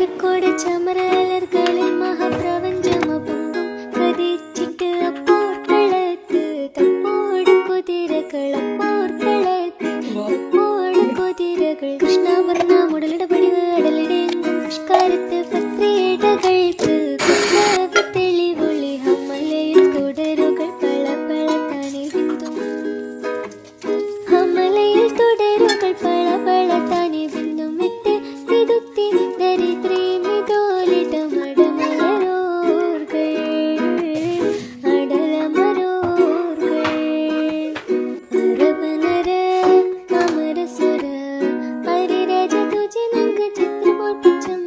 മരക്കോട് ചമരലർകളിൽ മഹാപ്രപഞ്ചമപൊങ്കും കതിച്ചിട്ട് അപ്പോർക്കളത്ത് തപ്പോട് കുതിരകൾ അപ്പോർക്കളത്ത് തപ്പോട് കുതിരകൾ കൃഷ്ണവർണ്ണ മുടലിട പടിവ് അടലിടെങ്കും പുഷ്കാരത്ത് പത്രിയിടകൾക്ക് കുസ്ലവ് തെളിവൊളി ഹമലയിൽ തുടരുകൾ പള പള തനി ബിന്ദും ഹമലയിൽ തുടരുകൾ പള പള തനി ബിന്ദും വിട്ട് തിരുത്തി ദരിദ്രീ മിതോലിട മടമലരോർകൾ അടലമരോർകൾ അരബനര അമരസുര ഹരിരാജ തുജനങ്ക ചിത്രമോർപ്പിച്ചം